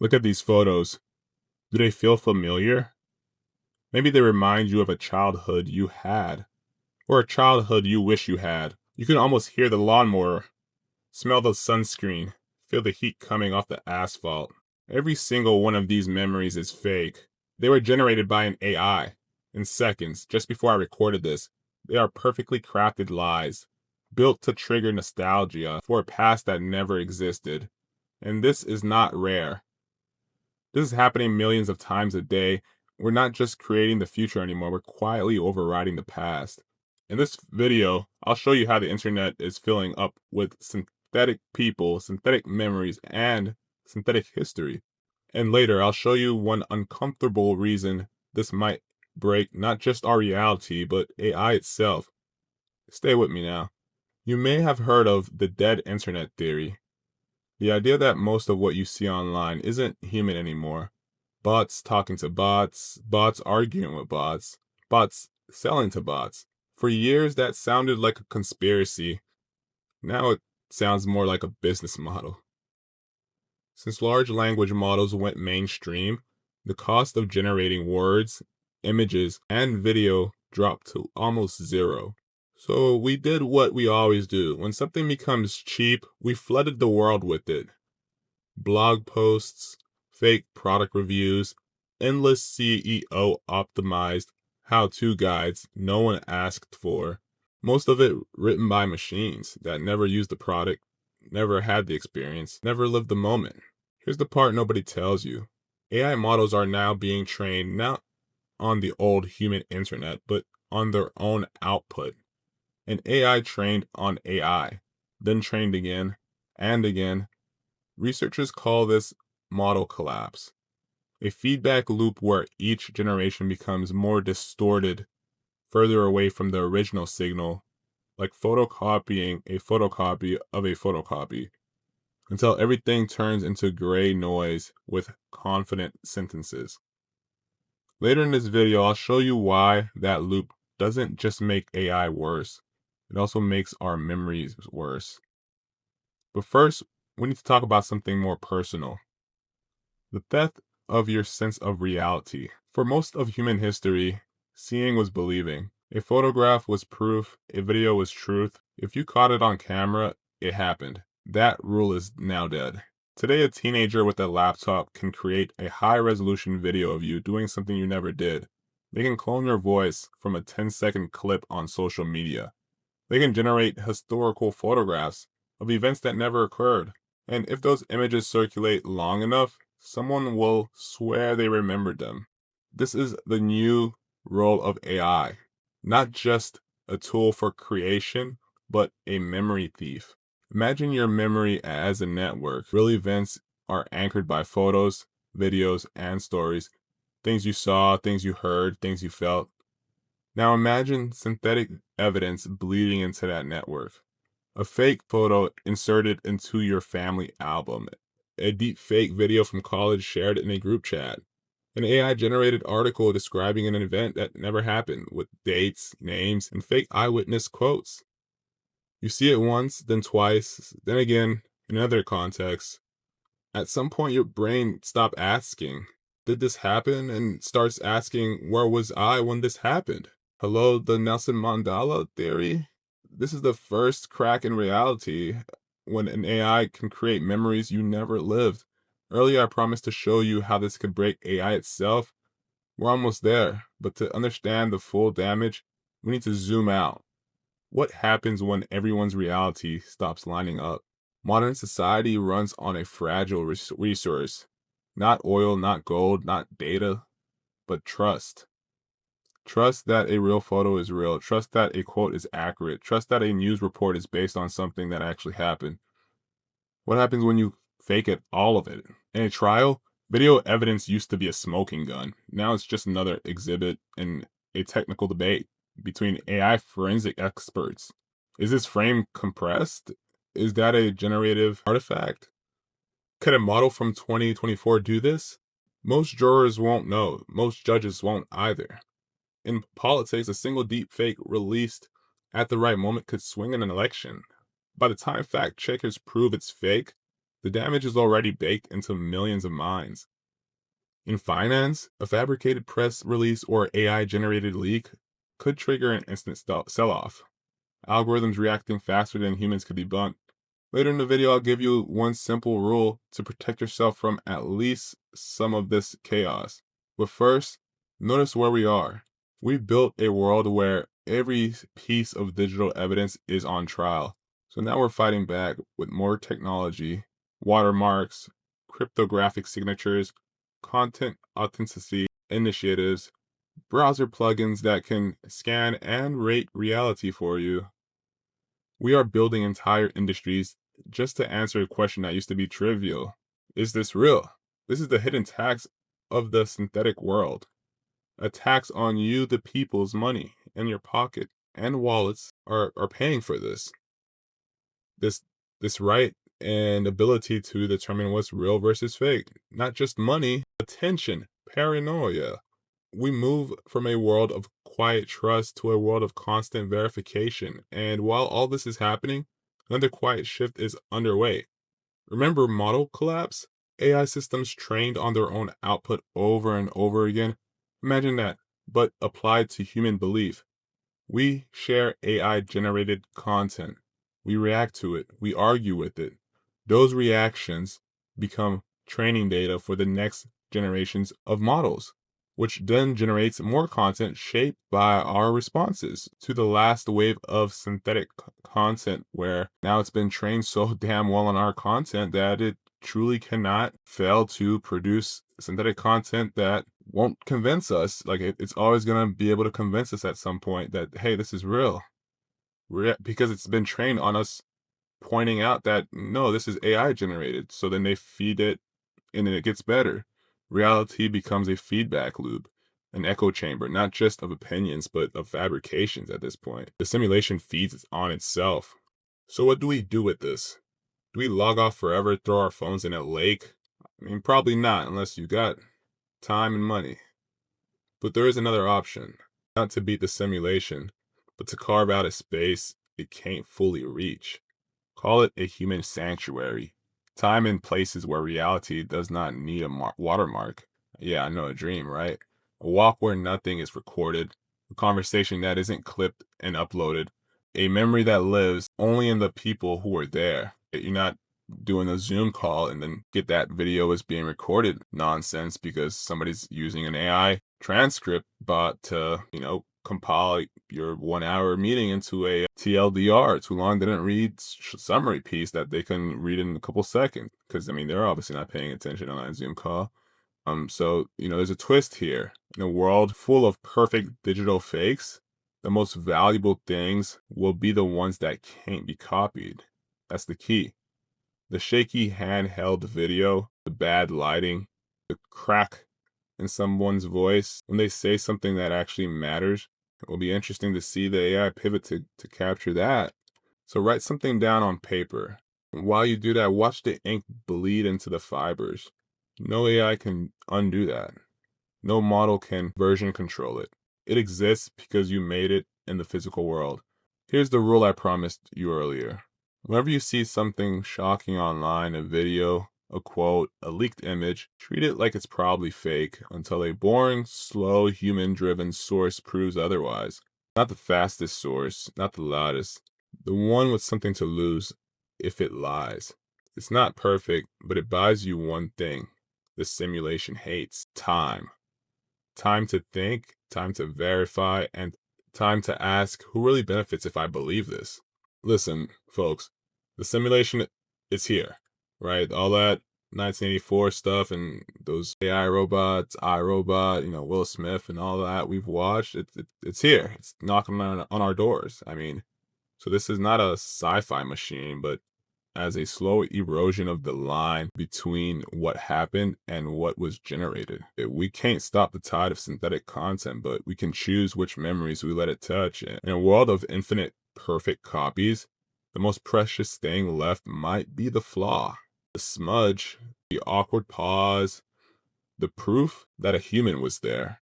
Look at these photos. Do they feel familiar? Maybe they remind you of a childhood you had, or a childhood you wish you had. You can almost hear the lawnmower, smell the sunscreen, feel the heat coming off the asphalt. Every single one of these memories is fake. They were generated by an AI in seconds, just before I recorded this. They are perfectly crafted lies, built to trigger nostalgia for a past that never existed. And this is not rare. This is happening millions of times a day. We're not just creating the future anymore, we're quietly overriding the past. In this video, I'll show you how the internet is filling up with synthetic people, synthetic memories, and synthetic history. And later, I'll show you one uncomfortable reason this might break not just our reality, but AI itself. Stay with me now. You may have heard of the dead internet theory. The idea that most of what you see online isn't human anymore. Bots talking to bots, bots arguing with bots, bots selling to bots. For years, that sounded like a conspiracy. Now it sounds more like a business model. Since large language models went mainstream, the cost of generating words, images, and video dropped to almost zero. So we did what we always do. When something becomes cheap, we flooded the world with it. Blog posts, fake product reviews, endless CEO optimized how-to guides no one asked for. Most of it written by machines that never used the product, never had the experience, never lived the moment. Here's the part nobody tells you. AI models are now being trained not on the old human internet, but on their own output. An AI trained on AI, then trained again and again. Researchers call this model collapse, a feedback loop where each generation becomes more distorted, further away from the original signal, like photocopying a photocopy of a photocopy, until everything turns into gray noise with confident sentences. Later in this video, I'll show you why that loop doesn't just make AI worse, it also makes our memories worse. But first, we need to talk about something more personal. The theft of your sense of reality. For most of human history, seeing was believing. A photograph was proof, a video was truth. If you caught it on camera, it happened. That rule is now dead. Today, a teenager with a laptop can create a high-resolution video of you doing something you never did. They can clone your voice from a 10-second clip on social media. They can generate historical photographs of events that never occurred. And if those images circulate long enough, someone will swear they remembered them. This is the new role of AI. Not just a tool for creation, but a memory thief. Imagine your memory as a network. Real events are anchored by photos, videos, and stories. Things you saw, things you heard, things you felt. Now imagine synthetic evidence bleeding into that network. A fake photo inserted into your family album. A deep fake video from college shared in a group chat. An AI-generated article describing an event that never happened with dates, names, and fake eyewitness quotes. You see it once, then twice, then again in another context. At some point, your brain stops asking, did this happen? And starts asking, where was I when this happened? Hello, the Nelson Mandela theory? This is the first crack in reality when an AI can create memories you never lived. Earlier, I promised to show you how this could break AI itself. We're almost there, but to understand the full damage, we need to zoom out. What happens when everyone's reality stops lining up? Modern society runs on a fragile resource. Not oil, not gold, not data, but trust. Trust that a real photo is real. Trust that a quote is accurate. Trust that a news report is based on something that actually happened. What happens when you fake it, all of it? In a trial, video evidence used to be a smoking gun. Now it's just another exhibit in a technical debate between AI forensic experts. Is this frame compressed? Is that a generative artifact? Could a model from 2024 do this? Most jurors won't know. Most judges won't either. In politics, a single deep fake released at the right moment could swing in an election. By the time fact checkers prove it's fake, The damage is already baked into millions of minds. In finance, a fabricated press release or AI-generated leak could trigger an instant sell-off. Algorithms reacting faster than humans could debunk. Later in the video, I'll give you one simple rule to protect yourself from at least some of this chaos. But first, notice where we are. We've built a world where every piece of digital evidence is on trial. So now we're fighting back with more technology, watermarks, cryptographic signatures, content authenticity initiatives, browser plugins that can scan and rate reality for you. We are building entire industries just to answer a question that used to be trivial. Is this real? This is the hidden tax of the synthetic world. A tax on you, the people's money in your pocket and wallets are paying for this. This right and ability to determine what's real versus fake. Not just money, attention, paranoia. We move from a world of quiet trust to a world of constant verification. And while all this is happening, another quiet shift is underway. Remember model collapse? AI systems trained on their own output over and over again. Imagine that, but applied to human belief. We share AI generated content. We react to it. We argue with it. Those reactions become training data for the next generations of models, which then generates more content shaped by our responses to the last wave of synthetic content, where now it's been trained so damn well on our content that it truly cannot fail to produce synthetic content that won't convince us. Like it's always going to be able to convince us at some point that, hey, this is real. Because it's been trained on us pointing out that, no, this is AI generated. So then they feed it and then it gets better. Reality becomes a feedback loop, an echo chamber, not just of opinions, but of fabrications at this point. The simulation feeds on itself. So what do we do with this? Do we log off forever, throw our phones in a lake? I mean, probably not, unless you got time and money. But there is another option. Not to beat the simulation, but to carve out a space it can't fully reach. Call it a human sanctuary. Time and places where reality does not need a watermark. Yeah, I know, a dream, right? A walk where nothing is recorded, a conversation that isn't clipped and uploaded, a memory that lives only in the people who are there. You're not doing a Zoom call and then get that video is being recorded nonsense because somebody's using an AI transcript bot to, compile your 1 hour meeting into a TLDR, too long didn't read summary piece that they can read in a couple seconds. Because, they're obviously not paying attention on that Zoom call. So, there's a twist here. In a world full of perfect digital fakes, the most valuable things will be the ones that can't be copied. That's the key. The shaky handheld video, the bad lighting, the crack in someone's voice when they say something that actually matters. It will be interesting to see the AI pivot to capture that. So write something down on paper. And while you do that, watch the ink bleed into the fibers. No AI can undo that. No model can version control it. It exists because you made it in the physical world. Here's the rule I promised you earlier. Whenever you see something shocking online, a video, a quote, a leaked image, treat it like it's probably fake until a boring, slow, human-driven source proves otherwise. Not the fastest source, not the loudest, the one with something to lose if it lies. It's not perfect, but it buys you one thing the simulation hates: time. Time to think, time to verify, and time to ask, who really benefits if I believe this? Listen, folks, the simulation is here, right? All that 1984 stuff and those AI robots, iRobot, Will Smith and all that we've watched, it's here. It's knocking on our doors. So this is not a sci-fi machine, but as a slow erosion of the line between what happened and what was generated. We can't stop the tide of synthetic content, but we can choose which memories we let it touch. In a world of infinite perfect copies, the most precious thing left might be the flaw, the smudge, the awkward pause, the proof that a human was there.